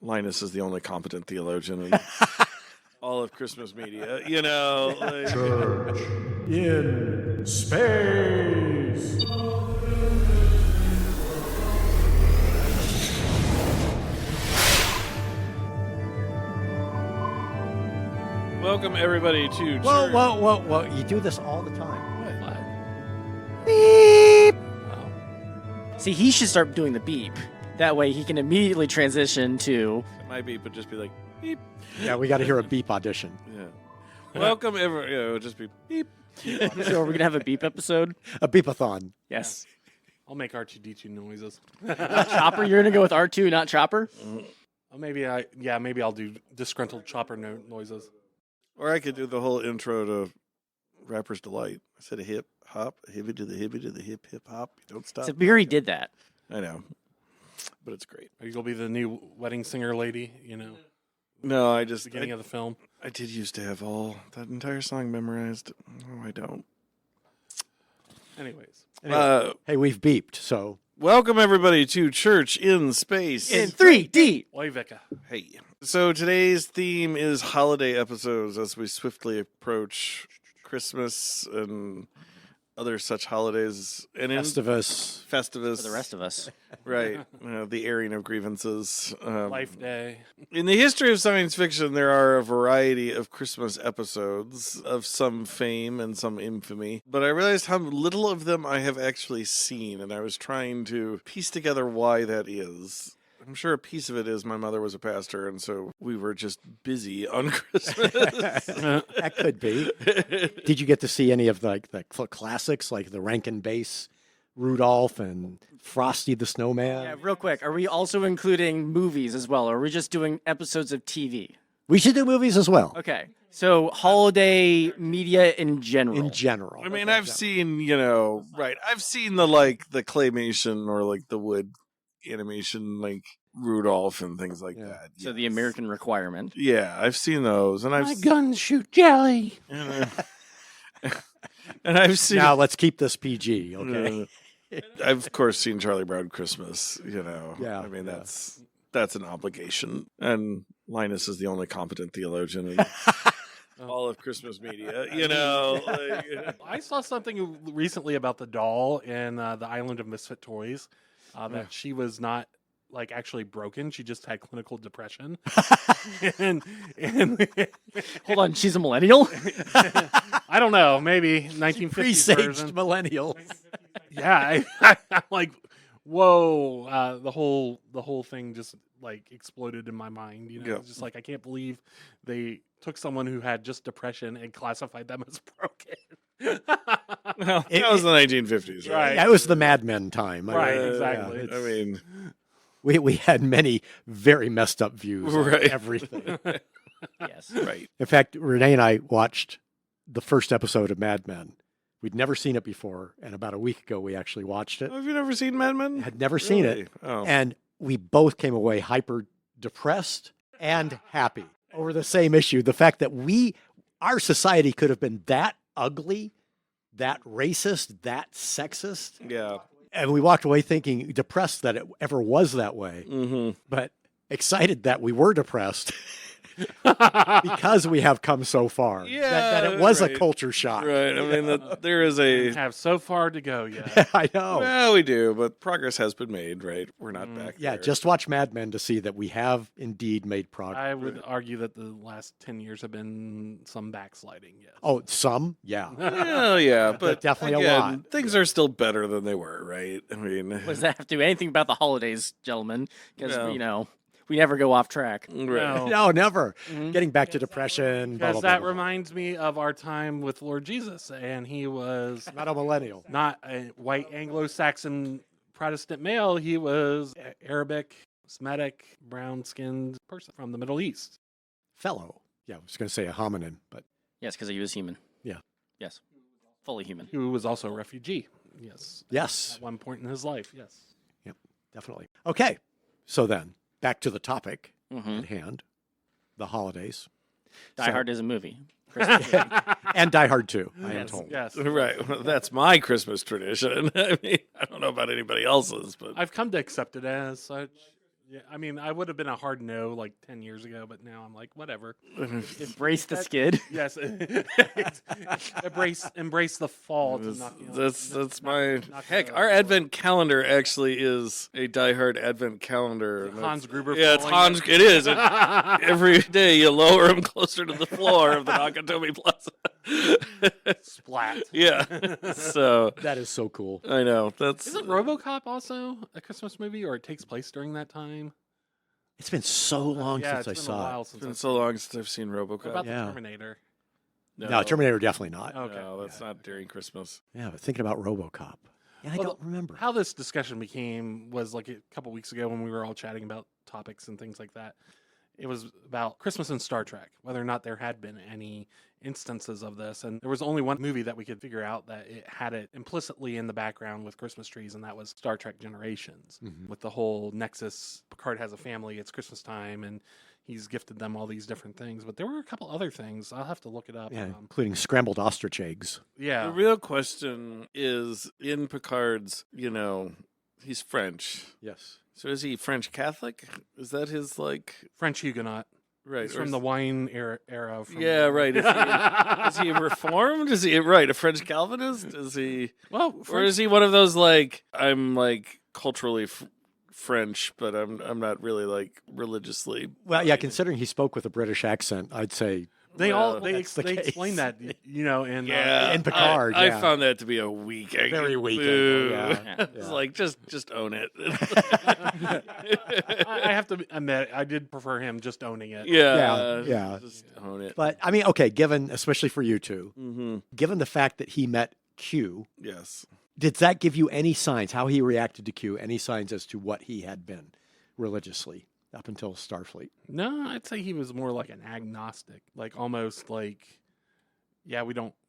Linus is the only competent theologian in all of Christmas media, you know. Like... Church in space. Welcome everybody to Whoa, church. whoa. You do this all the time. What? Beep. Oh. See, he should start doing the beep. That way he can immediately transition to... My beep would just be like, beep. Yeah, we got to hear a beep audition. Yeah. Welcome everybody. You know, it would just be beep. So are we going to have a beep episode? A beepathon. Yes. I'll make R2D2 noises. Not Chopper? You're going to go with R2, not Chopper? Maybe I'll do disgruntled chopper noises. Or I could do the whole intro to Rapper's Delight. I said a hip hop, a hippie to the hip hop. You don't stop. So we already did that. I know. But it's great. Are you going to be the new wedding singer lady, you know? No, I just... Beginning of the film. I did used to have that entire song memorized. No, I don't. Anyways. Hey, we've beeped, so... Welcome, everybody, to Church in Space. In 3D! Oi, Vicar. Hey. So today's theme is holiday episodes as we swiftly approach Christmas and other such holidays. And Festivus. Festivus. For the rest of us. Right. The airing of grievances. Life Day. In the history of science fiction, there are a variety of Christmas episodes of some fame and some infamy. But I realized how little of them I have actually seen, and I was trying to piece together why that is. I'm sure a piece of it is my mother was a pastor, and so we were just busy on Christmas. That could be. Did you get to see any of the classics, like the Rankin Bass, Rudolph, and Frosty the Snowman? Yeah, real quick. Are we also including movies as well, or are we just doing episodes of TV? We should do movies as well. Okay. So holiday media in general. In general. I mean, I've seen, I've seen the claymation or the wood animation, like Rudolph and things like that. So the American requirement. Yeah, I've seen those, and My guns shoot jelly. And I've seen. Now let's keep this PG, okay? I've of course seen Charlie Brown Christmas. Yeah, I mean that's an obligation, and Linus is the only competent theologian in all of Christmas media. I saw something recently about the doll in the Island of Misfit Toys. That she was not actually broken. She just had clinical depression. and Hold on, she's a millennial? I don't know, maybe 1950s Presaged version. millennial. Yeah, I'm like, whoa! The whole thing just exploded in my mind. It's just I can't believe they took someone who had just depression and classified them as broken. Well, that was the 1950s, right? That was the Mad Men time. Right, exactly. I mean, we had many very messed up views on Right. everything. Yes. right. In fact, Renee and I watched the first episode of Mad Men. We'd never seen it before, and about a week ago we actually watched it. Have you never seen Mad Men? Had never seen Really? it, Oh. and we both came away hyper depressed and happy over the same issue. The fact that our society could have been that ugly, that racist, that sexist. Yeah. And we walked away thinking depressed that it ever was that way, Mm-hmm. but excited that we were depressed because we have come so far. Yeah, that it was right. a culture shock. Right. I mean, there is a. Have so far to go yet. I know. Well, we do, but progress has been made, right? We're not back Yeah, there. just watch Mad Men to see that we have indeed made progress. I would argue that the last 10 years have been some backsliding, yes. Oh, some? Yeah. Well, yeah, but definitely again, a lot. Things are still better than they were, right? I mean, What does that have to do anything about the holidays, gentlemen? Because, No. we never go off track. right. No. No, never. Getting back to depression. Blah, Because blah, that blah, blah. reminds me of our time with Lord Jesus, and he was Not a millennial. not a white Anglo-Saxon Protestant male. He was Arabic, Semitic, brown-skinned person from the Middle East. Fellow. Yeah, I was going to say a hominin, but Yes, because he was human. Yeah. Yes. Fully human. Who was also a refugee. Yes. yes, At one point in his life, yes. definitely. Okay, so then back to the topic Mm-hmm. at hand, the holidays. Die So- Hard is a movie. Christmas movie. And Die Hard 2, I am Yes. told. Yes. Right. Well, that's my Christmas tradition. I mean, I don't know about anybody else's, but I've come to accept it as such. Yeah, I mean, I would have been a hard no like 10 years ago, but now I'm like, whatever. Embrace the skid. Yes, embrace the fall. To knock you That's my knock heck. you Our out. Advent calendar actually is a diehard Advent calendar. and Hans it's- Gruber. Yeah, it's falling. Hans. It is. Every day you lower him closer to the floor of the Nakatomi Plaza. Splat. Yeah. So That is so cool. I know that's. Isn't RoboCop also a Christmas movie, or it takes place during that time? It's been so long Yeah, since I it's been a saw while it. since It's been I've so long since I've seen What RoboCop. about Yeah. the Terminator? No, Terminator definitely not. Okay. No, that's not during Christmas. Yeah, but thinking about RoboCop. Yeah, I Well, don't remember. How this discussion became was like a couple weeks ago when we were all chatting about topics and things like that. It was about Christmas and Star Trek, whether or not there had been any instances of this. And there was only one movie that we could figure out that it had it implicitly in the background with Christmas trees, and that was Star Trek Generations. Mhm. With the whole Nexus, Picard has a family, it's Christmas time, and he's gifted them all these different things. But there were a couple other things. I'll have to look it up. Yeah, including scrambled ostrich eggs. Yeah. The real question is in Picard's. He's French. Yes. So is he French Catholic? Is that his French Huguenot. right? He's or from is- the wine era. From Yeah, right. Is he Reformed? Is he right? A French Calvinist? Is he? Well, Or is he one of those I'm culturally French, but I'm not really religiously. Well, yeah, considering he spoke with a British accent, I'd say They Well, that's the case. explain that, in Yeah, in Picard, I yeah. found that to be a weak, Very weak Boo. angle, yeah. It's Yeah. just own it. I have to admit, I did prefer him just owning it. Yeah. just own it. But I mean, okay, given especially for you two, Mm-hmm. given the fact that he met Q, Yes. did that give you any signs how he reacted to Q? Any signs as to what he had been religiously up until Starfleet? No, I'd say he was more like an agnostic, almost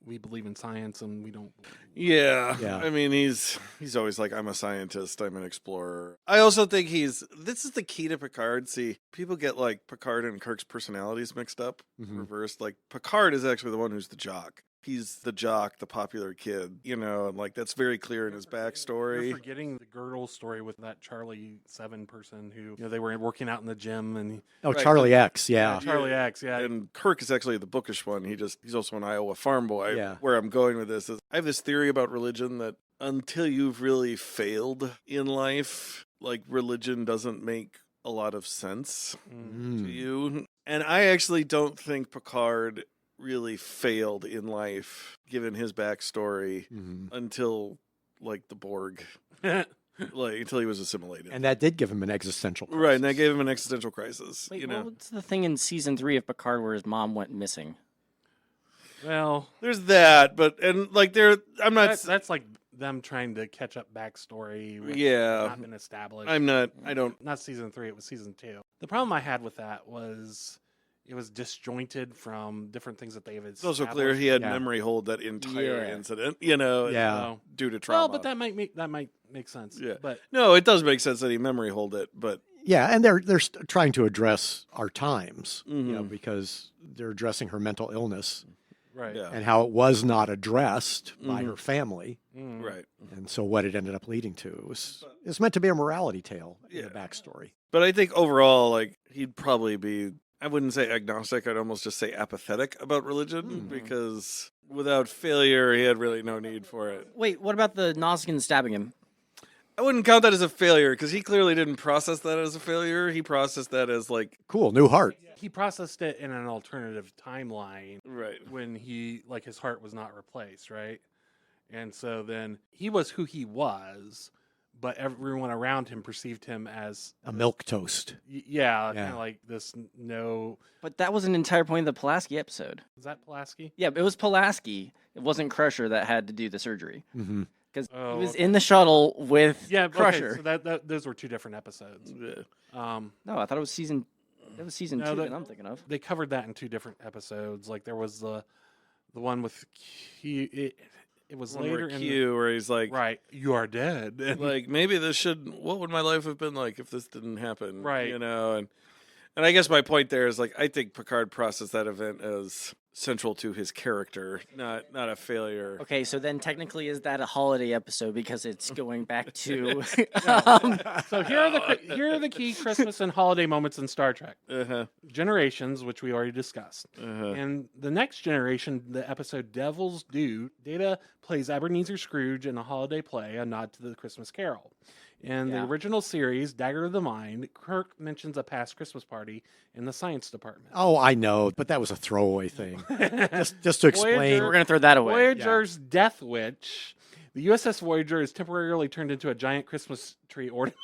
we believe in science and we don't. Yeah. Yeah. I mean, he's always I'm a scientist, I'm an explorer. I also think this is the key to Picard. See, people get Picard and Kirk's personalities mixed up, Mhm. reversed. Picard is actually the one who's the jock. He's the jock, the popular kid, and that's very clear in his backstory. You're forgetting the Girdle story with that Charlie 7 person who, they were working out in the gym and Oh, Right. Charlie X, yeah. Charlie X, yeah. And Kirk is actually the bookish one. He's also an Iowa farm boy. Yeah. Where I'm going with this is I have this theory about religion that until you've really failed in life, religion doesn't make a lot of sense Mm. to Mm. you. And I actually don't think Picard really failed in life, given his backstory, Mhm. until the Borg, until he was assimilated. And that did give him an existential crisis. Right, and that gave him an existential crisis. Wait, what was the thing in season 3 of Picard where his mom went missing? Well, There's that, but I'm not. that's like them trying to catch up backstory. Which Yeah. has not been established. I'm not. I don't. Not season 3. It was season 2. The problem I had with that was it was disjointed from different things that they have. It's also clear he had Yeah. memory hold that entire Yeah. incident. Yeah. Due to trauma. Well, but that might make sense. Yeah. But No, it does make sense that he memory hold it, but Yeah, and they're trying to address our times, Mhm. because they're addressing her mental illness right. yeah, and how it was not addressed by Mhm. her family, Mm. right. and so what it ended up leading to it's meant to be a morality tale in Yeah. the backstory. But I think overall, he'd probably be. I wouldn't say agnostic. I'd almost just say apathetic about religion because without failure, he had really no need for it. Wait, what about the Nausicaan stabbing him? I wouldn't count that as a failure because he clearly didn't process that as a failure. He processed that as Cool, new heart. He processed it in an alternative timeline right. when his heart was not replaced, right? And so then he was who he was, but everyone around him perceived him as A milk toast. yeah, Yeah. kind of like this. No, But that was an entire point of the Pulaski episode. is that Pulaski? Yeah, it was Pulaski. It wasn't Crusher that had to do the surgery Hmm. because Oh, he was okay. in the shuttle with Yeah, Crusher. Okay, so that those were two different episodes. Yeah. No, I thought it was season. That was season No, 2 that- that I'm thinking of. They covered that in two different episodes. Like there was the one with Q. It was One later where in Q, where he's like, right. You are dead. And maybe this should. What would my life have been like if this didn't happen? Right. And I guess my point there is I think Picard processed that event as central to his character, not a failure. Okay, so then technically is that a holiday episode because it's going back to So here are the key Christmas and holiday moments in Star Trek. Generations, which we already discussed. And the next generation, the episode Devil's Due, Data plays Ebenezer Scrooge in a holiday play, a nod to the Christmas Carol. In the original series, Dagger of the Mind, Kirk mentions a past Christmas party in the science department. Oh, I know, but that was a throwaway thing. just to explain. We're going to throw that away. Voyager's Death Witch. The USS Voyager is temporarily turned into a giant Christmas tree ornament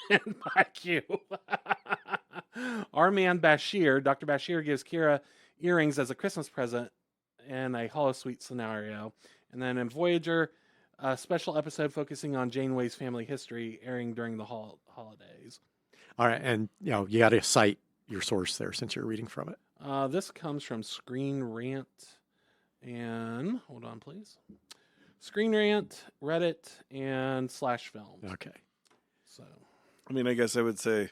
by Q. Our man Bashir, Dr. Bashir, gives Kira earrings as a Christmas present in a holosuite scenario. And then in Voyager, a special episode focusing on Janeway's family history airing during the holidays. All right, and you got to cite your source there since you're reading from it. This comes from Screen Rant and hold on, please. Screen Rant, Reddit, and /Films. Okay. So, I mean, I guess I would say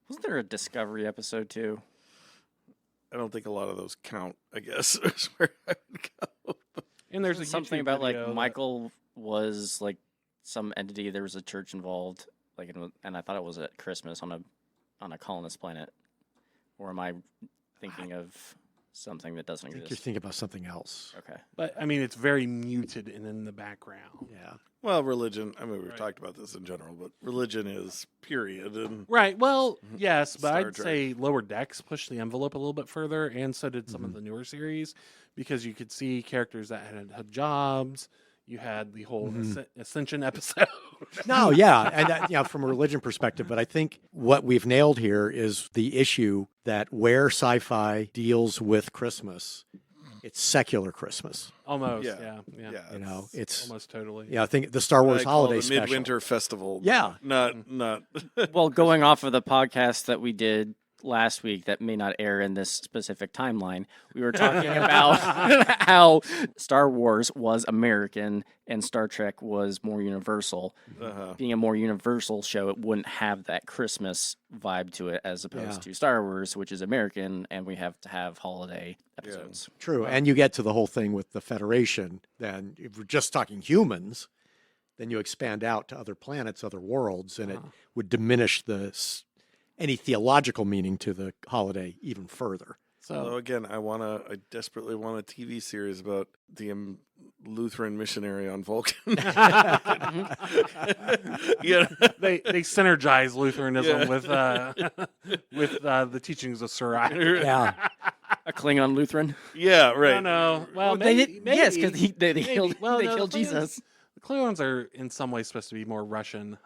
Wasn't there a Discovery episode too? I don't think a lot of those count. I guess is where I would go. and there's a Something YouTube about like video that- Michael was like some entity. There was a church involved, like, and I thought it was at Christmas on a colonist planet. Or am I thinking of something that doesn't I think you're exist? thinking about something else. Okay. But I mean, it's very muted and in the background. Yeah. Well, religion. I mean, we've Right. talked about this in general, but religion is period. And Right. Well, yes, but Star I'd Trek. say Lower Decks pushed the envelope a little bit further, and so did some of the newer series, because you could see characters that had jobs. You had the whole Ascension episode. No, yeah, and that, from a religion perspective, but I think what we've nailed here is the issue that where sci-fi deals with Christmas, it's secular Christmas. Almost. Yeah. Yeah. It's Almost totally. I think the Star what Wars I call holiday the special. midwinter festival. Yeah. Not. Well, going off of the podcast that we did last week that may not air in this specific timeline, we were talking about how Star Wars was American and Star Trek was more universal. Being a more universal show, it wouldn't have that Christmas vibe to it as opposed to Star Wars, which is American, and we have to have holiday episodes. True, and you get to the whole thing with the Federation. Then, if we're just talking humans, then you expand out to other planets, other worlds, and it would diminish any theological meaning to the holiday even further. Although again, I desperately want a TV series about the Lutheran missionary on Vulcan. Yeah, They synergize Lutheranism with the teachings of Sarai. Yeah, A Klingon Lutheran? yeah, right. No. Well, They maybe, did, yes, because maybe. they Maybe. killed, Well, they no, killed the Klingons- Jesus. The Klingons are in some ways supposed to be more Russian,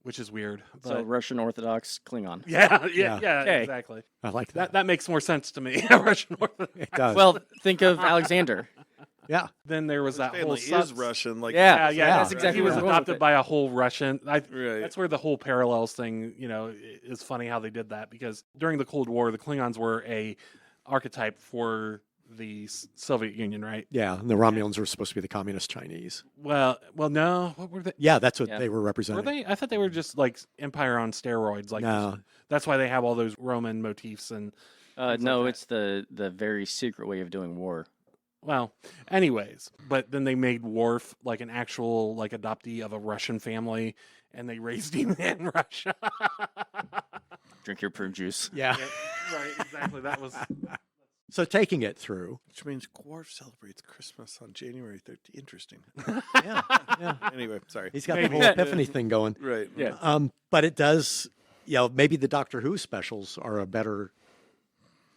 which is weird. But So Russian Orthodox Klingon. yeah, Okay. exactly. I like that. That makes more sense to me. Russian Orthodox. It does. Well, think of Alexander. yeah, Then there was that whole Family is Russian. Like Yeah. Yeah, that's exactly He was where I'm going with adopted it. by a whole Russian. Right. That's where the whole parallels thing, is funny how they did that, because during the Cold War, the Klingons were a archetype for the Soviet Union, right? yeah. And the Romulans were supposed to be the communist Chinese. Well, no. What were they? Yeah, that's what Yeah. they were Were representing. they? I thought they were just like empire on steroids. Like No. that's why they have all those Roman motifs and. No, that. it's the very secret way of doing war. Well, anyways, but then they made Worf like an actual like adoptee of a Russian family, and they raised him in Russia. Drink your prune juice. Yeah. Right, exactly. That was. So taking it through. which means Quarf celebrates Christmas on January 13th. Interesting. Yeah. Yeah. Anyway, sorry. He's got the Maybe. whole epiphany thing going. Right. Yeah. But it does, maybe the Doctor Who specials are a better.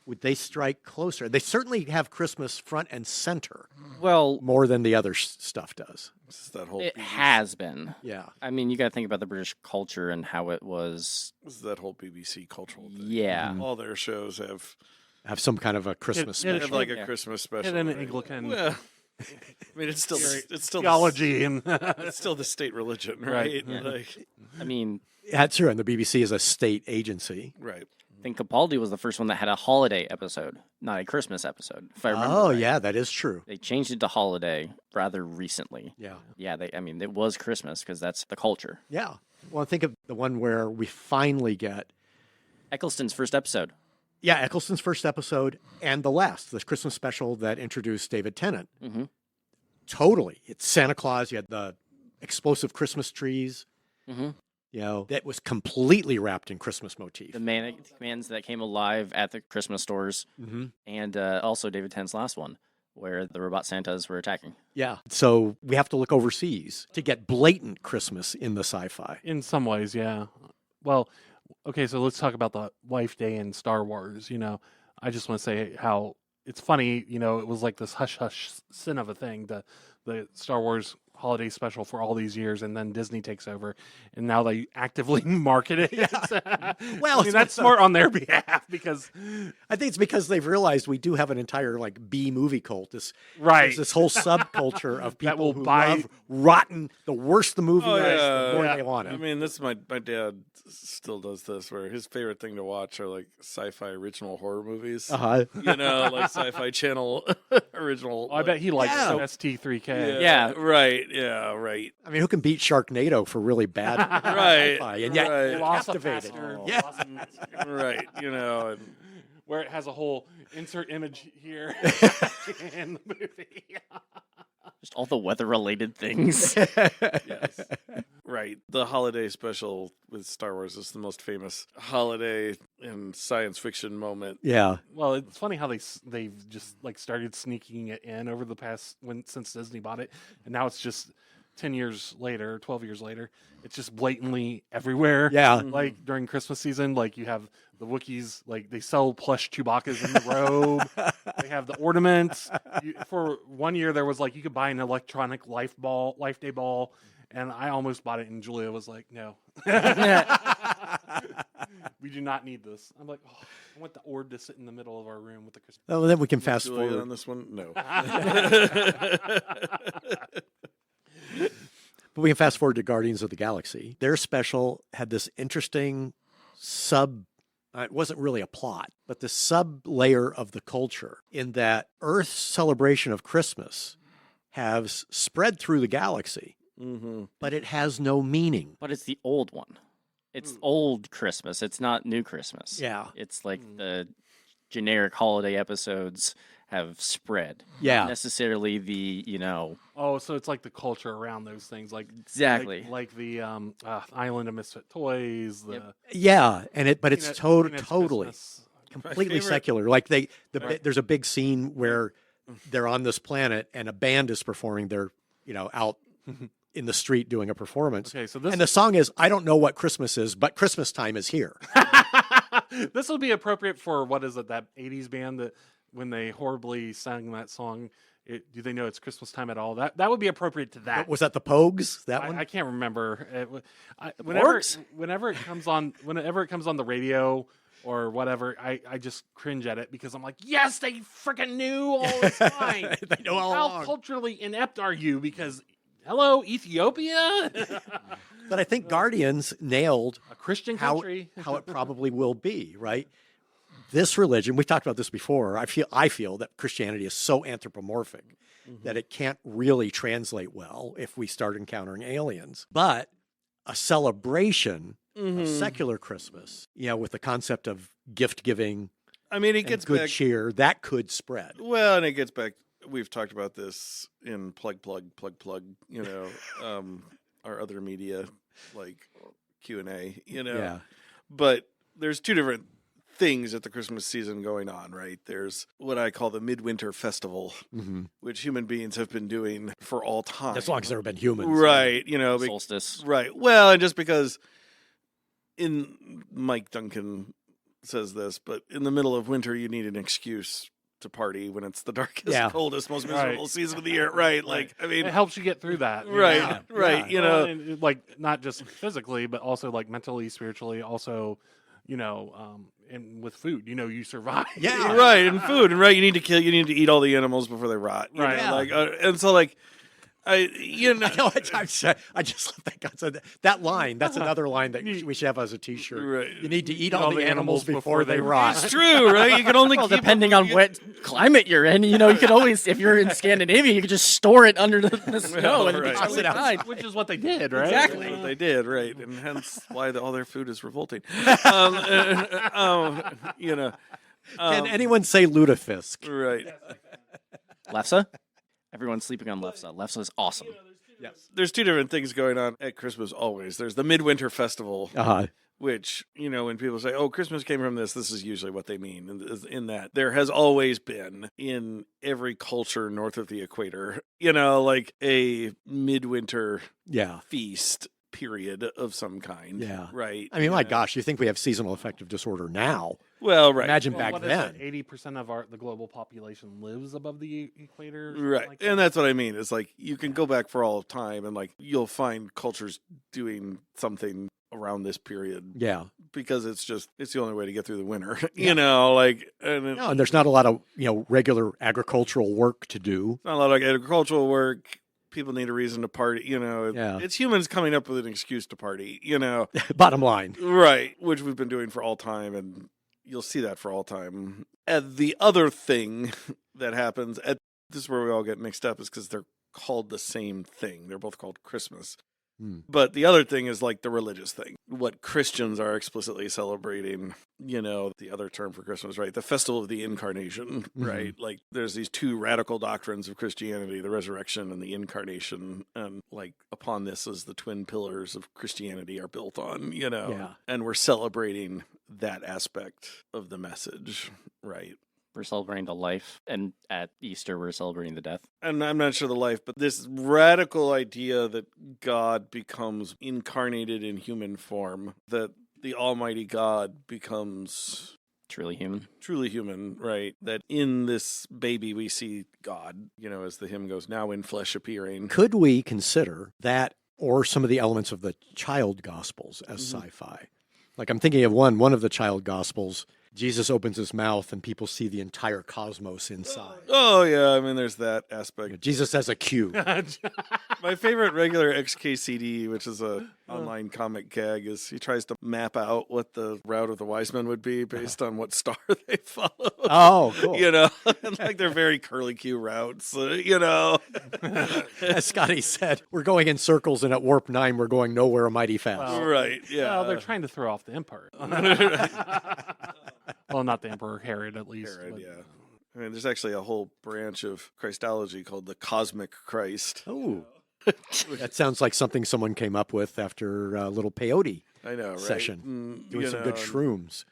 Would they strike closer? They certainly have Christmas front and center Well, more than the other stuff does. This is that whole. it BBC has been. Yeah. I mean, you got to think about the British culture and how it was. This is that whole BBC cultural thing. Yeah. All their shows have Some kind of a Christmas It- it- special. have like a Yeah. Christmas special. And then right? Anglican Well, I mean, it's still theology and it's still the state religion, right? Right. Yeah. Like, I mean, That's true. And the BBC is a state agency. right. I think Capaldi was the first one that had a holiday episode, not a Christmas episode. If I remember. Oh, right. yeah, that is true. They changed it to holiday rather recently. Yeah. Yeah, it was Christmas because that's the culture. Yeah. Well, think of the one where we finally get. Eccleston's first episode. Yeah, Eccleston's first episode and the last, the Christmas special that introduced David Tennant. Mm-hmm. Totally. It's Santa Claus. You had the explosive Christmas trees. Mm-hmm. You know, that was completely wrapped in Christmas motif. The commands that came alive at the Christmas stores, Mm-hmm. and also David Tennant's last one, where the robot Santas were attacking. Yeah. So we have to look overseas to get blatant Christmas in the sci-fi. In some ways, yeah. Well, okay, so let's talk about the Wife Day in Star Wars. You know, I just want to say how it's funny. You know, it was like this hush hush sin of a thing. The Star Wars holiday special for all these years, and then Disney takes over, and now they actively market it. Well, I mean, that's smart on their behalf because I think it's because they've realized we do have an entire like B movie cult. There's this whole subculture of people will who buy love rotten. The worse the movie is, the more yeah. they want it. I mean, this is my dad still does this, where his favorite thing to watch are like sci-fi original horror movies. Uh-huh. You know, like Sci-Fi Channel original. I bet he likes Yeah. ST3K. Yeah. Right. Yeah. Right. I mean, who can beat Sharknado for really bad Right. sci-fi? And yet Right. captivated. Velocipaster, Yeah. Right. You know. And, where it has a whole insert image here in the movie. Just all the weather-related things. yes. Right. The holiday special with Star Wars is the most famous holiday and science fiction moment. Yeah. Well, it's funny how they've just like started sneaking it in over the past since Disney bought it, and now it's just 10 years later, 12 years later, it's just blatantly everywhere. Yeah. Like during Christmas season, like you have the Wookiees, like they sell plush Chewbacca's in the robe. They have the ornaments. For 1 year, there was like you could buy an electronic Life Day ball, and I almost bought it, and Julia was like, "No, we do not need this." I'm like, "Oh, I want the orb to sit in the middle of our room with the Christmas." Oh, then we can fast Julia forward. on this one. No. But we can fast forward to Guardians of the Galaxy. Their special had this interesting it wasn't really a plot, but the sub layer of the culture in that Earth's celebration of Christmas has spread through the galaxy, Mm-hmm. but it has no meaning. But it's the old one. It's old Christmas. It's not new Christmas. Yeah. It's like the generic holiday episodes have spread. Yeah. Not necessarily the, Oh, so it's like the culture around those things, like exactly. like the Island of Misfit Toys. The Yeah, but it's Peanuts totally Christmas. completely favorite- secular. Like Right. there's a big scene where they're on this planet and a band is performing. They're out in the street doing a performance. Okay, so this And the song is, I don't know what Christmas is, but Christmas time is here. this would be appropriate for what is it, that 80s band that when they horribly sang that song, do they know it's Christmas time at all? That would be appropriate to that. Was that the Pogues? That one? I can't remember. Orcs? Whenever it comes on the radio or whatever, I just cringe at it because I'm like, yes, they freaking knew all this time. They know all How along. culturally inept are you? Because hello, Ethiopia, But I think Guardians nailed a Christian how country. how it probably will be, right? This religion, we've talked about this before. I feel that Christianity is so anthropomorphic that it can't really translate well if we start encountering aliens. But a celebration of secular Christmas, with the concept of gift giving I mean, it and gets good back. cheer, that could spread. Well, and it gets back. We've talked about this in plug. Our other media like Q&A. Yeah. But there's two different things at the Christmas season going on, right? There's what I call the Midwinter Festival, Mm-hmm. which human beings have been doing for all time. As long as there have been humans. Right, Solstice. right. Well, and just because Mike Duncan says this, but in the middle of winter, you need an excuse to party when it's the darkest, Yeah. coldest, most Right. miserable season of the year, right? Like, I mean, It helps you get through that. right, know? right. Yeah. Well, and, like not just physically, but also like mentally, spiritually, also, and with food, you survive. Yeah. Right, and food, and right, you need to eat all the animals before they rot, you Right. know, Yeah. like, and so like, I No, I just love that concept. That line, that's another line that we should have as a T-shirt. Right. You need to eat all the animals before they rot. it's true, right? You can only Well, keep depending on what climate you're in, you can always, if you're in Scandinavia, you can just store it under the snow and right. it's totally fine. Which is what they did, right? Exactly. That's what they did, right, and hence why all their food is revolting. Can anyone say lutefisk? Right. Lefse? Everyone's sleeping on Lefse. Lefse is awesome. Yes. There's two different things going on at Christmas always. There's the Midwinter Festival, which, when people say, oh, Christmas came from this is usually what they mean. In that there has always been in every culture north of the equator, like a midwinter feast period of some kind. Yeah. Right. I mean, my gosh, you think we have seasonal affective disorder now. Well, right. Imagine Well, back then. 80% of the global population lives above the equator. Right. Like And that's what I mean. It's like you can go back for all of time and like you'll find cultures doing something around this period. Yeah. Because it's the only way to get through the winter. And there's not a lot of, regular agricultural work to do. Not a lot of agricultural work. People need a reason to party, It's humans coming up with an excuse to party, Bottom line. Right, which we've been doing for all time, and you'll see that for all time. And the other thing that happens, this is where we all get mixed up, is because they're called the same thing. They're both called Christmas. But the other thing is like the religious thing. What Christians are explicitly celebrating, the other term for Christmas, right? The festival of the incarnation, right? Like there's these two radical doctrines of Christianity, the resurrection and the incarnation. And like upon this as the twin pillars of Christianity are built on, and we're celebrating that aspect of the message, right? We're celebrating the life, and at Easter, we're celebrating the death. And I'm not sure the life, but this radical idea that God becomes incarnated in human form, that the Almighty God becomes truly human, right? That in this baby we see God, as the hymn goes, now in flesh appearing. Could we consider that or some of the elements of the child gospels as sci-fi? Like I'm thinking of one of the child gospels. Jesus opens his mouth and people see the entire cosmos inside. Oh, yeah. I mean, there's that aspect. Jesus has a cue. My favorite regular XKCD, which is a online comic gag, is he tries to map out what the route of the wise men would be based on what star they follow. Oh, cool. And like they're very curly-Q routes, As Scotty said, we're going in circles and at warp 9, we're going nowhere mighty fast. Well, right, yeah. Well, they're trying to throw off the empire. Well, not the Emperor Herod, at least. Herod, yeah. I mean, there's actually a whole branch of Christology called the Cosmic Christ. Oh, that sounds like something someone came up with after a little peyote session. Doing some good shrooms.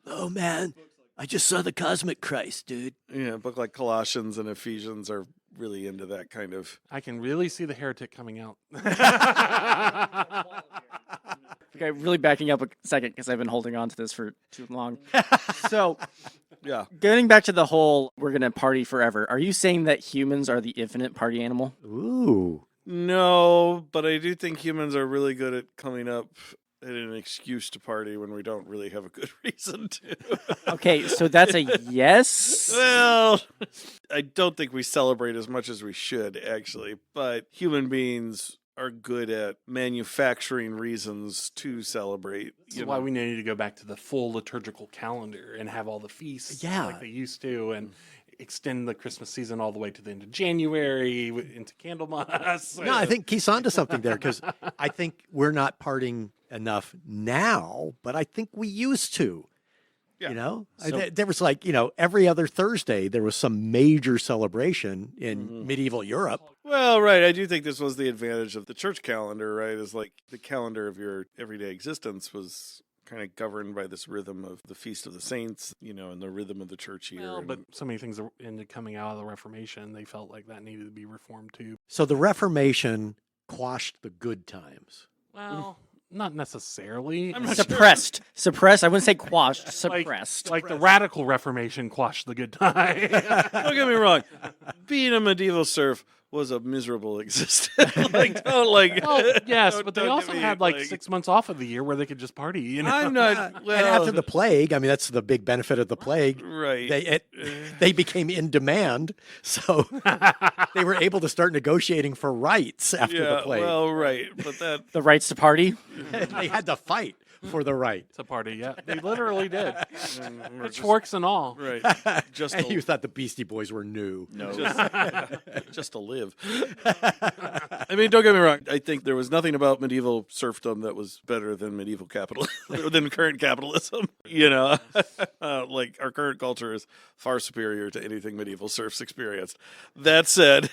Oh, man, I just saw the Cosmic Christ, dude. Yeah, a book like Colossians and Ephesians are really into that kind of... I can really see the heretic coming out. Okay, really backing up a second because I've been holding on to this for too long. So, yeah, getting back to the whole we're going to party forever, are you saying that humans are the infinite party animal? Ooh. No, but I do think humans are really good at coming up at an excuse to party when we don't really have a good reason to. Okay, so that's a yes? Well, I don't think we celebrate as much as we should, actually, but human beings are good at manufacturing reasons to celebrate. That's why we need to go back to the full liturgical calendar and have all the feasts like they used to, and extend the Christmas season all the way to the end of January into Candlemas. No, I think Keith's onto something there because I think we're not partying enough now, but I think we used to. Yeah. There was like, every other Thursday, there was some major celebration in medieval Europe. Well, right. I do think this was the advantage of the church calendar, right? Is like the calendar of your everyday existence was kind of governed by this rhythm of the Feast of the Saints, and the rhythm of the church year. Well, but so many things ended coming out of the Reformation, they felt like that needed to be reformed too. So the Reformation quashed the good times. Well, not necessarily. Suppressed. Suppressed. I wouldn't say quashed. Suppressed. Like the radical Reformation quashed the good time. Don't get me wrong. Being a medieval serf was a miserable existence. Well, yes, but they also had like 6 months off of the year where they could just party. I'm not. Well, and after the plague, I mean, that's the big benefit of the plague. Right. They became in demand, so they were able to start negotiating for rights after the plague. Well, right, but that The rights to party? They had to fight for the right. to party, yeah. They literally did. Pitchforks and all. right. Just And to, you thought the Beastie Boys were new. just to live. I mean, don't get me wrong. I think there was nothing about medieval serfdom that was better than medieval capitalism, than current capitalism. Like our current culture is far superior to anything medieval serfs experienced. That said,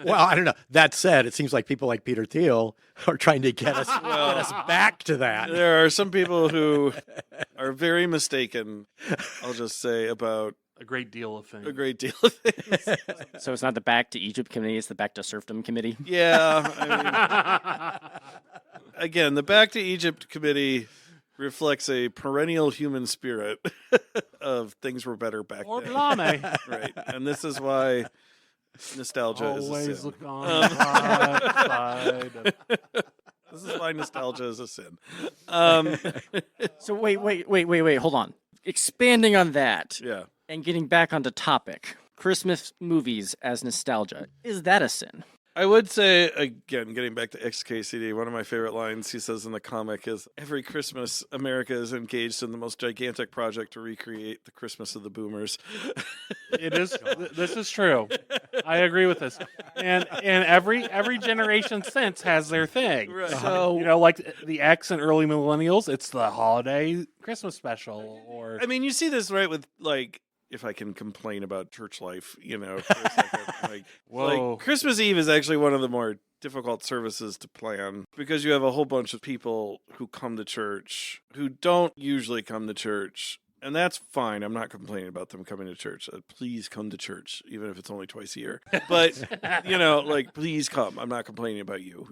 Well, I don't know. That said, it seems like people like Peter Thiel are trying to get us back to that. there are some people who are very mistaken, I'll just say, about A great deal of things. a great deal of things. So it's not the Back to Egypt committee; it's the Back to Serfdom committee. Yeah. I mean, again, the Back to Egypt committee reflects a perennial human spirit of things were better back Or then. blame. Right. And this is why nostalgia is a Always sin. look on the right side. This is why nostalgia is a sin. So wait, hold on. Expanding on that Yeah. and getting back onto topic, Christmas movies as nostalgia, is that a sin? I would say, again, getting back to XKCD, one of my favorite lines he says in the comic is, every Christmas, America is engaged in the most gigantic project to recreate the Christmas of the boomers. It is. This is true. I agree with this. And every generation since has their thing. Right. So like the X and early millennials, it's the holiday Christmas special. Or I mean, you see this, right, with, like, if I can complain about church life, for a second. Whoa. Like, Christmas Eve is actually one of the more difficult services to plan because you have a whole bunch of people who come to church who don't usually come to church. And that's fine. I'm not complaining about them coming to church. Please come to church, even if it's only twice a year. But, please come. I'm not complaining about you,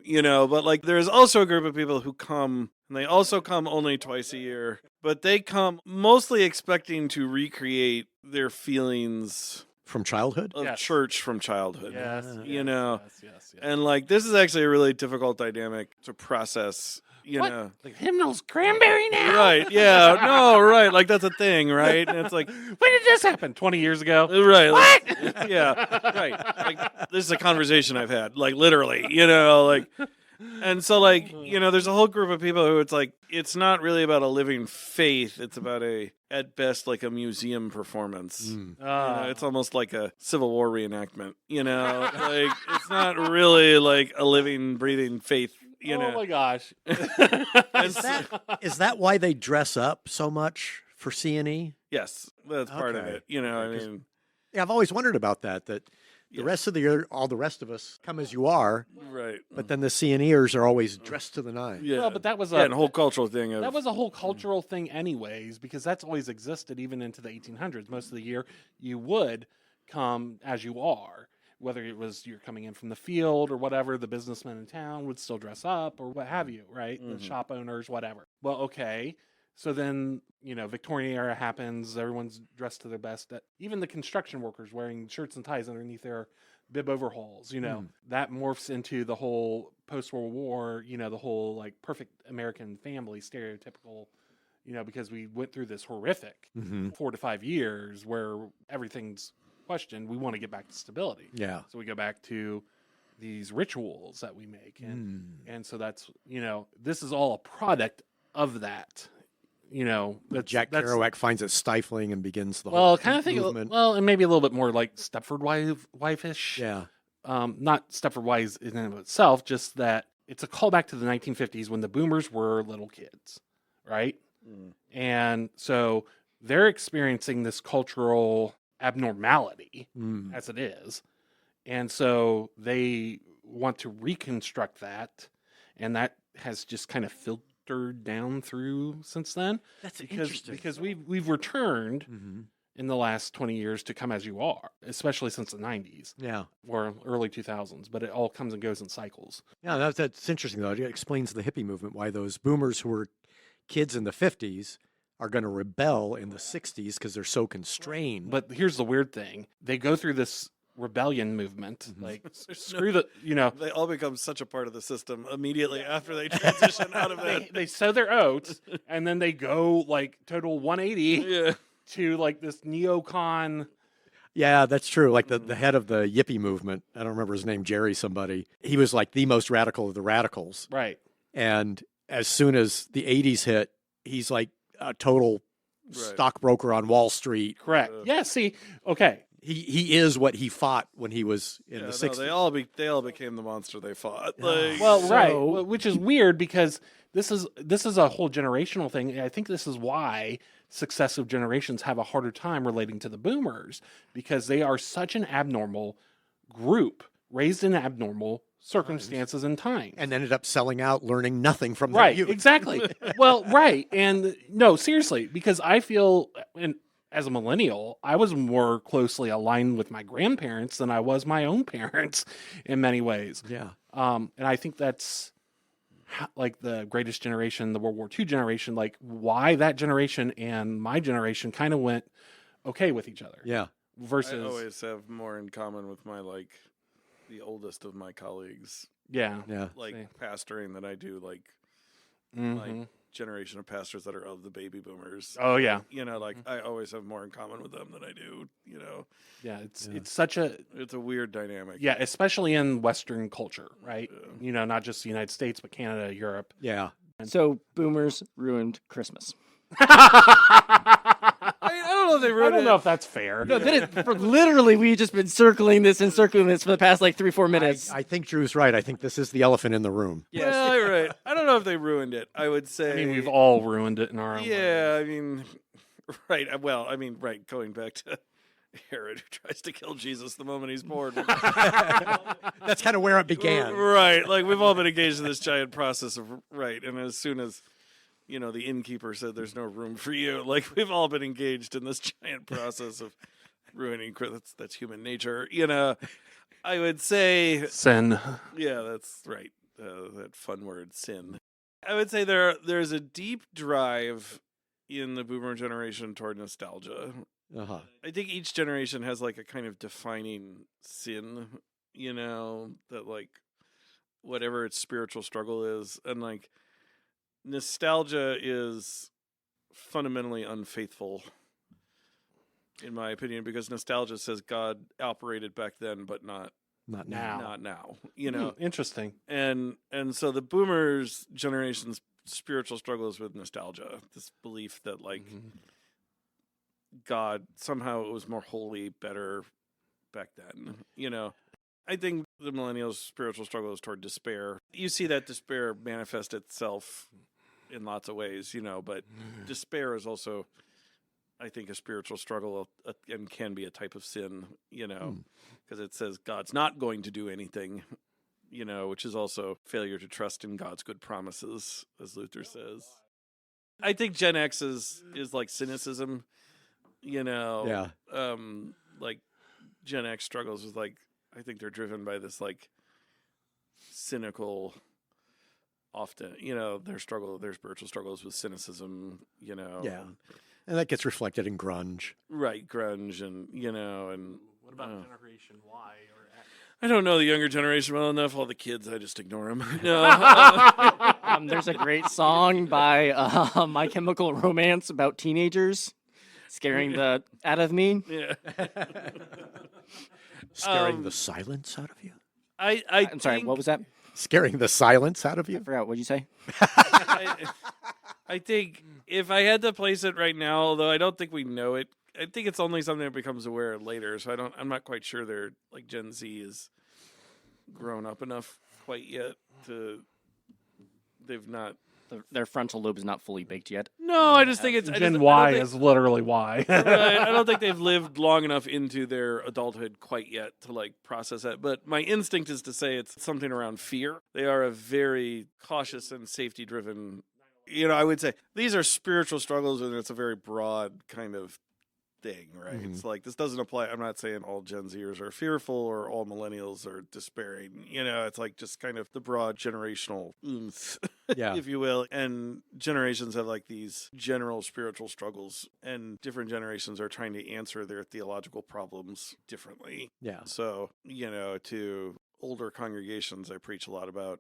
But, like, there's also a group of people who come, and they also come only twice a year. But they come mostly expecting to recreate their feelings From childhood? of Yes. church from childhood. yes, yes. And, like, this is actually a really difficult dynamic to process, What? The hymnal's cranberry now. Right, yeah, no, right, like, that's a thing, right? And it's like, When did this happen? 20 years ago. right, What? like, yeah, right. Like, this is a conversation I've had, like, literally, like, and so, like, there's a whole group of people who it's like, it's not really about a living faith, it's about at best, like a museum performance. It's almost like a Civil War reenactment, like, it's not really like a living, breathing faith, Oh my gosh. Is that why they dress up so much for C&E? Yes, that's part of Okay. it, I mean, Yeah, I've always wondered about that the Yeah. rest of the year, all the rest of us come as you are, right. but then the C&Eers are always dressed to the nines. Yeah, Well, but that was yeah, a and a whole cultural thing of, that was a whole cultural thing anyways, because that's always existed even into the 1800s. Most of the year you would come as you are. Whether it was you're coming in from the field or whatever, the businessmen in town would still dress up or what have you, right? The shop owners, whatever. Well, okay. So then, Victorian era happens. Everyone's dressed to their best. Even the construction workers wearing shirts and ties underneath their bib overalls, that morphs into the whole post-World War, the whole like perfect American family stereotypical, because we went through this horrific 4 to 5 years where everything's questioned. We want to get back to stability. Yeah. So we go back to these rituals that we make. And so that's, this is all a product of that. Jack Kerouac finds it stifling and begins the Well, whole kind of think, movement. and maybe a little bit more like Stepford wife-ish. Yeah. Not Stepford Wives in and of itself, just that it's a callback to the 1950s when the boomers were little kids, right? And so they're experiencing this cultural abnormality as it is. And so they want to reconstruct that, and that has just kind of filtered down through since then. That's interesting. Because we've returned in the last 20 years to come as you are, especially since the 90s. Yeah. Or early 2000s, but it all comes and goes in cycles. Yeah, that's interesting, though. It explains the hippie movement, why those boomers who were kids in the 50s are going to rebel in the 60s because they're so constrained. But here's the weird thing. They go through this rebellion movement, like screw the, they all become such a part of the system immediately after they transition out of it. they sow their oats and then they go like total 180 to like this neocon. Yeah, that's true. Like the head of the Yippie movement, I don't remember his name, Jerry somebody. He was like the most radical of the radicals. Right. And as soon as the 80s hit, he's like a total stockbroker on Wall Street. Correct. Yeah, see, okay. he is what he fought when he was in the 60s. They all became the monster they fought. Well, right, which is weird because this is a whole generational thing. I think this is why successive generations have a harder time relating to the boomers, because they are such an abnormal group raised in abnormal circumstances and times, and ended up selling out, learning nothing from their right, youth. exactly. Well, right, and no, seriously, because I feel, and as a millennial, I was more closely aligned with my grandparents than I was my own parents in many ways. Yeah. And I think that's like the greatest generation, the World War II generation, like why that generation and my generation kind of went okay with each other. Yeah. Versus, I always have more in common with my the oldest of my colleagues, yeah, like pastoring, than I do like mm-hmm. my generation of pastors that are of the baby boomers. Oh yeah, I always have more in common with them than I do. Yeah, it's such a weird dynamic. Yeah, especially in Western culture, right? Yeah. Not just the United States, but Canada, Europe. Yeah. So boomers ruined Christmas. I don't know if they ruined it. I don't know if that's fair. No, for literally, we've just been circling this for the past 3-4 minutes. I think Drew's right. I think this is the elephant in the room. Yes. Well, you're right. I don't know if they ruined it. I would say. I mean, we've all ruined it in our own Yeah, ways. I mean, right. Well, I mean, right. Going back to Herod, who tries to kill Jesus the moment he's born. That's kind of where it began. Right. Like, we've all been engaged in this giant process of, right. And as soon as, the innkeeper said there's no room for you, we've all been engaged in this giant process of ruining. That's human nature. I would say. Sin. Yeah, that's right. That fun word, sin. I would say there's a deep drive in the boomer generation toward nostalgia. Uh-huh. I think each generation has a kind of defining sin, that whatever its spiritual struggle is, and nostalgia is fundamentally unfaithful, in my opinion, because nostalgia says God operated back then, but not now. Not now. Interesting. And so the boomers generation's spiritual struggle is with nostalgia, this belief that God somehow it was more holy, better back then. I think the millennials' spiritual struggle is toward despair. You see that despair manifest itself in lots of ways, but despair is also, I think, a spiritual struggle and can be a type of sin, because it says God's not going to do anything, which is also failure to trust in God's good promises, as Luther says. I think Gen X is like cynicism, Yeah. Gen X struggles with I think they're driven by this cynical, often, their spiritual struggles with cynicism, Yeah. And that gets reflected in grunge. Right, grunge, and and What about Generation Y or X? I don't know the younger generation well enough. All the kids, I just ignore them. No, There's a great song by My Chemical Romance about teenagers scaring the out of me. yeah. Scaring the silence out of you? I'm sorry, what was that? Scaring the silence out of I you? forgot. What'd you say? I think if I had to place it right now, although I don't think we know it, I think it's only something that becomes aware later. So I'm not quite sure they're Gen Z is grown up enough quite yet they've not. Their frontal lobe is not fully baked yet. No, I just think it's Gen Y is literally Y. Right, I don't think they've lived long enough into their adulthood quite yet to process that. But my instinct is to say it's something around fear. They are a very cautious and safety driven. I would say these are spiritual struggles, and it's a very broad kind of thing, right? Mhm. It's this doesn't apply. I'm not saying all Gen Zers are fearful or all millennials are despairing. It's just kind of the broad generational oomph, Yeah. if you will. And generations have these general spiritual struggles, and different generations are trying to answer their theological problems differently. Yeah. So, to older congregations, I preach a lot about,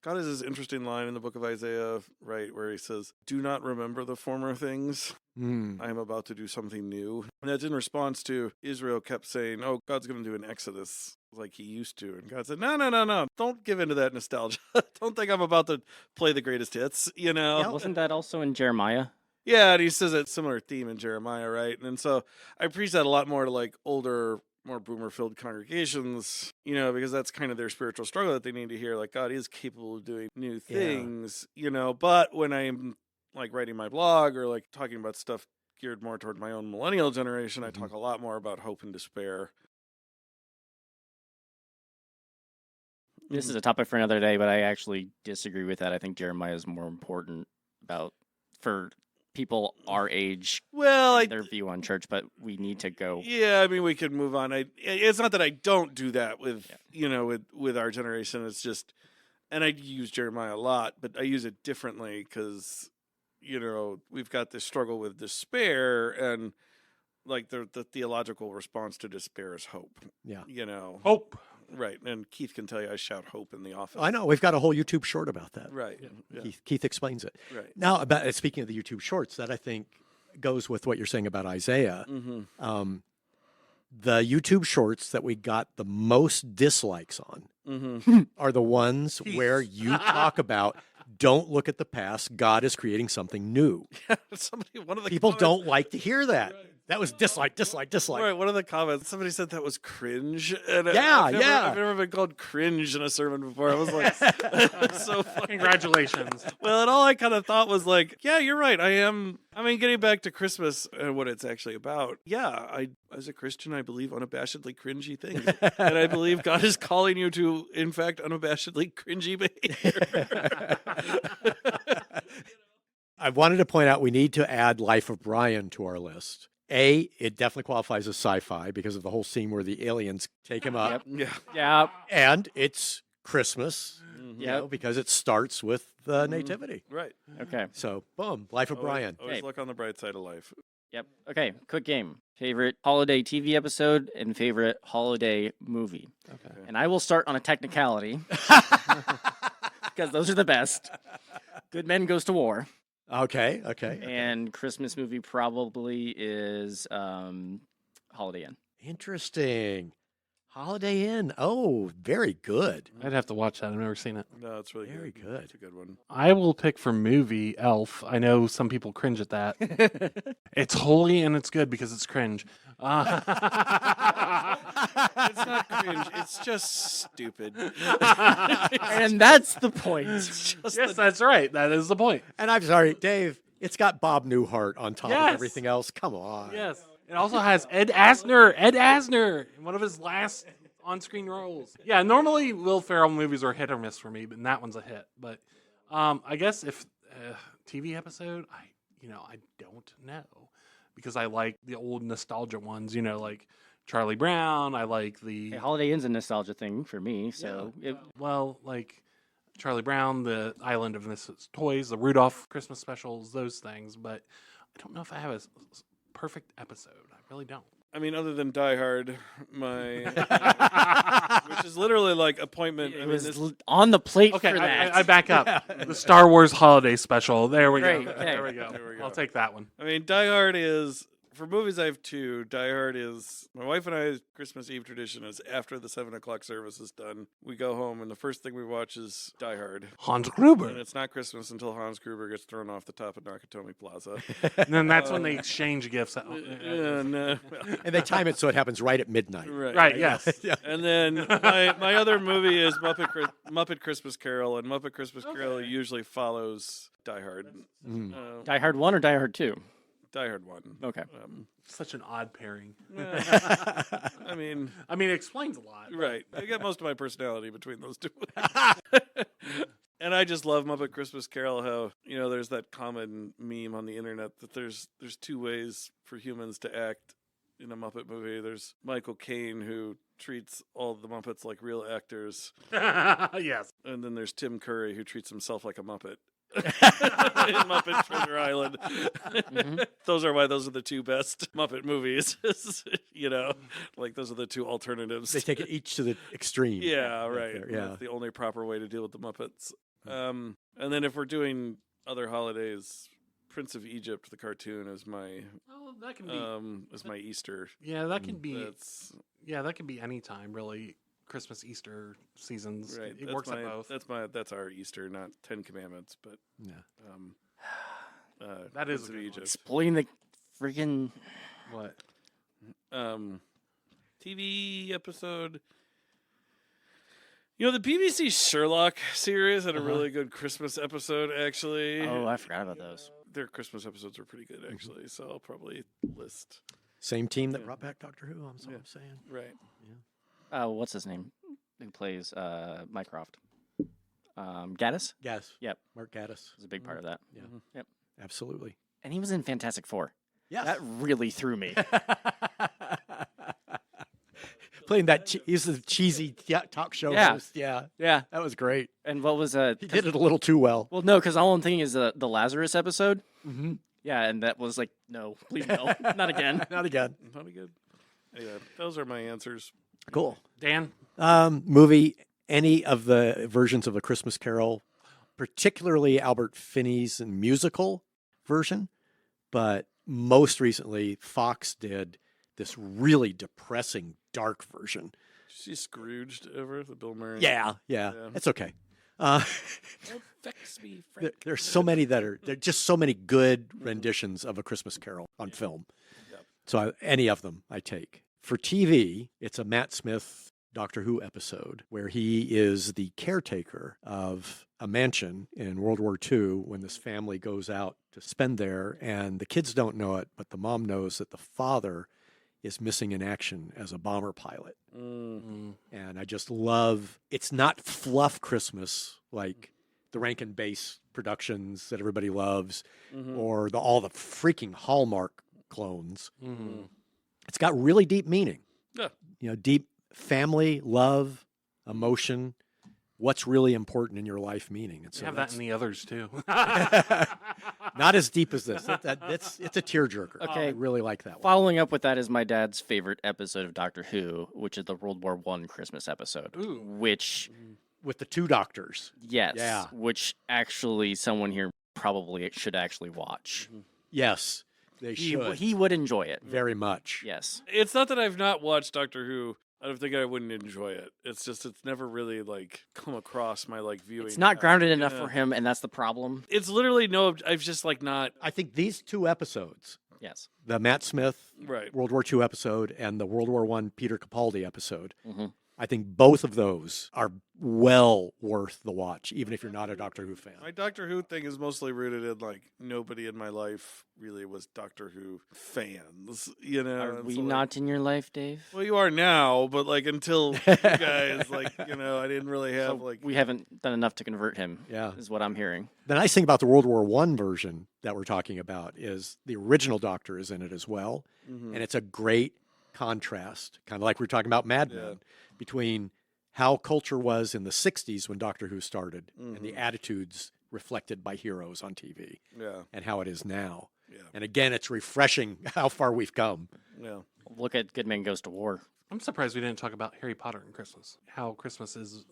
God has this interesting line in the book of Isaiah, right, where he says, "Do not remember the former things. Mm. I am about to do something new." And that's in response to Israel kept saying, "Oh, God's going to do an exodus like he used to." And God said, No. Don't give into that nostalgia. Don't think I'm about to play the greatest hits, Wasn't that also in Jeremiah? Yeah, and he says a similar theme in Jeremiah, right? And so I preach that a lot more to like older, more boomer-filled congregations, because that's kind of their spiritual struggle that they need to hear. Like, God is capable of doing new things, But when I'm like writing my blog or like talking about stuff geared more toward my own millennial generation, I talk a lot more about hope and despair. This is a topic for another day, but I actually disagree with that. I think Jeremiah is more important for people our age, their view on church, but we need to go. Yeah, I mean, we could move on. It's not that I don't do that with with our generation. It's just, and I use Jeremiah a lot, but I use it differently because we've got this struggle with despair, and like the theological response to despair is hope. Yeah, hope. Right, and Keith can tell you I shout hope in the office. I know. We've got a whole YouTube short about that. Right. Yeah. Keith explains it. Right. Now, speaking of the YouTube shorts, that I think goes with what you're saying about Isaiah. Mm-hmm. The YouTube shorts that we got the most dislikes on are the ones where you talk about don't look at the past. God is creating something new. One of the people comments, don't like to hear that. Right. That was dislike. Right, one of the comments, somebody said that was cringe. And I've never been called cringe in a sermon before. I was like, so funny. Congratulations. Well, and all I kind of thought was like, yeah, you're right. Getting back to Christmas and what it's actually about. Yeah, as a Christian, I believe unabashedly cringy things. And I believe God is calling you to, in fact, unabashedly cringy behavior. I wanted to point out we need to add Life of Brian to our list. It definitely qualifies as sci-fi because of the whole scene where the aliens take him up. Yeah. And it's Christmas, because it starts with the nativity. Right. Okay. So, boom, Life of Brian. Always look on the bright side of life. Yep. Okay, quick game. Favorite holiday TV episode and favorite holiday movie. Okay. And I will start on a technicality because those are the best. Good Men Goes to War. Okay. And Christmas movie probably is Holiday Inn. Interesting. Holiday Inn. Oh, very good. I'd have to watch that. I've never seen it. No, it's really Very good. It's a good one. I will pick for movie Elf. I know some people cringe at that. It's holy and it's good because it's cringe. It's not cringe. It's just stupid. And that's the point. Yes, that's right. That is the point. And I'm sorry, Dave, it's got Bob Newhart on top of everything else. Come on. Yes. It also has Ed Asner in one of his last on-screen roles. Yeah, normally Will Ferrell movies are hit or miss for me, but that one's a hit. But I guess if TV episode, I don't know because I like the old nostalgia ones. Like Charlie Brown. I like the Holiday Inn's a nostalgia thing for me. So like Charlie Brown, the Island of Misfits Toys, the Rudolph Christmas specials, those things. But I don't know if I have a perfect episode. I really don't. I mean, other than Die Hard, which is literally like appointment. It was on the plate for that. I back up. The Star Wars Holiday Special. There we go. Okay. There we go. I'll take that one. I mean, Die Hard is, for movies I have two, Die Hard is, my wife and I's Christmas Eve tradition is after the 7 o'clock service is done, we go home and the first thing we watch is Die Hard. Hans Gruber. And it's not Christmas until Hans Gruber gets thrown off the top of Nakatomi Plaza. And then that's when they exchange gifts. No. And they time it so it happens right at midnight. Right, yes. And then my other movie is Muppet Christmas Carol, and Muppet Christmas Carol usually follows Die Hard. Die Hard 1 or Die Hard 2? Die Hard 1. Okay. Such an odd pairing. I mean, it explains a lot. Right. I get most of my personality between those two. And I just love Muppet Christmas Carol, how, there's that common meme on the internet that there's two ways for humans to act in a Muppet movie. There's Michael Caine, who treats all the Muppets like real actors. Yes. And then there's Tim Curry, who treats himself like a Muppet. In Muppet Treasure Island. Those are the two best Muppet movies. Like those are the two alternatives. They take it each to the extreme. Yeah, right. Yeah. That's the only proper way to deal with the Muppets. And then if we're doing other holidays, Prince of Egypt, the cartoon, is my that can be is my Easter. Yeah, that can be. That can be any time really. Christmas, Easter seasons. Right. It works at both. That's our Easter, not 10 Commandments, but That is Prince a of good one. Egypt. Explain the freaking. What? TV episode. You know, the BBC Sherlock series had a really good Christmas episode, actually. Oh, I forgot about those. Their Christmas episodes were pretty good, actually, so I'll probably list. Same team that brought back Doctor Who. I'm saying. Right. What's his name? Who plays Mycroft? Gaddis? Yes. Yep. Mark Gaddis. Was a big part of that. Yeah. Yep. Absolutely. And he was in Fantastic Four. Yes. That really threw me. Playing that, he's the cheesy talk show host. Yeah. Yeah. That was great. And what was He did it a little too well. Well, no, because all I'm thinking is the Lazarus episode. Mm-hmm. Yeah, and that was like, no, please no, not again. Not again. Not good. Anyway, those are my answers. Cool. Dan? Movie, any of the versions of A Christmas Carol, particularly Albert Finney's musical version, but most recently, Fox did this really depressing, dark version. Did you see Scrooged ever? The Bill Murray? Yeah. It's okay. Vex me, There's so many there are just so many good renditions of A Christmas Carol on film. Yep. So any of them I take. For TV, it's a Matt Smith Doctor Who episode where he is the caretaker of a mansion in World War II when this family goes out to spend there, and the kids don't know it, but the mom knows that the father is missing in action as a bomber pilot. Mm-hmm. And I just love, it's not fluff Christmas like the Rankin Bass productions that everybody loves, or all the freaking Hallmark clones. Mm-hmm. It's got really deep meaning. Yeah. You know, deep family, love, emotion, what's really important in your life meaning. And You so have that in the others, too. not as deep as this. It's a tearjerker. Okay. I really like that one. Following up with that is my dad's favorite episode of Doctor Who, which is the World War I Christmas episode. Ooh. Which, With the two doctors. yes, Yeah. which actually someone here probably should actually watch. Yes, they should. He would enjoy it. Very much. Yes. It's not that I've not watched Doctor Who. I don't think I wouldn't enjoy it. It's just it's never really like come across my like viewing. It's not pattern. grounded enough Yeah. for him, and that's the problem. It's literally no. I've just like not I think these two episodes, Yes. the Matt Smith right. World War II episode and the World War I Peter Capaldi episode, Mhm. I think both of those are well worth the watch, even if you're not a Doctor Who fan. My Doctor Who thing is mostly rooted in like nobody in my life really was Doctor Who fans. You know, Are and we so, like, not in your life, Dave? Well, you are now, but like until you guys like you know, I didn't really have So like we haven't done enough to convert him. Yeah. Is what I'm hearing. The nice thing about the World War I version that we're talking about is the original Doctor is in it as well. Mhm. And it's a great contrast, kind of like we were talking about Mad Men, between how culture was in the 60s when Doctor Who started and the attitudes reflected by heroes on TV yeah, and how it is now. yeah, And again, it's refreshing how far we've come. yeah. Look at Good Man Goes to War. I'm surprised we didn't talk about Harry Potter and Christmas. How Christmas is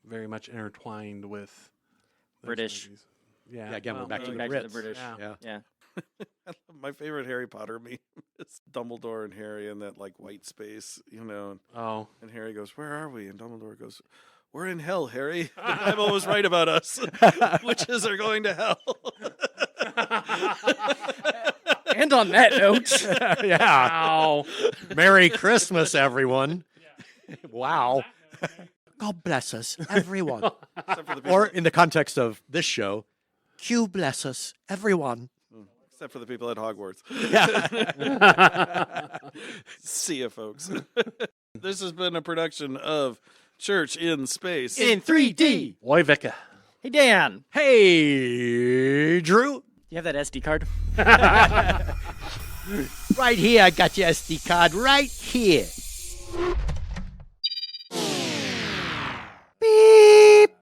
very much intertwined with those British. movies. Yeah. Yeah, again, we're back to the Back Brits. to the British. Yeah. Yeah. My favorite Harry Potter meme is Dumbledore and Harry in that like white space, you know. Oh. And Harry goes, "Where are we?" And Dumbledore goes, "We're in hell, Harry. The Bible was right about us. Witches are going to hell." And on that note, Yeah. Ow. Merry Christmas, everyone. Wow. God bless us, everyone. Except for the people, Or in the context of this show, Q bless us, everyone. except for the people at Hogwarts. Yeah. See ya, folks. This has been a production of Church in Space. In 3D. Oi, Vicar. hey Dan, Hey, Drew. you have that SD card? Right here. I got your SD card right here.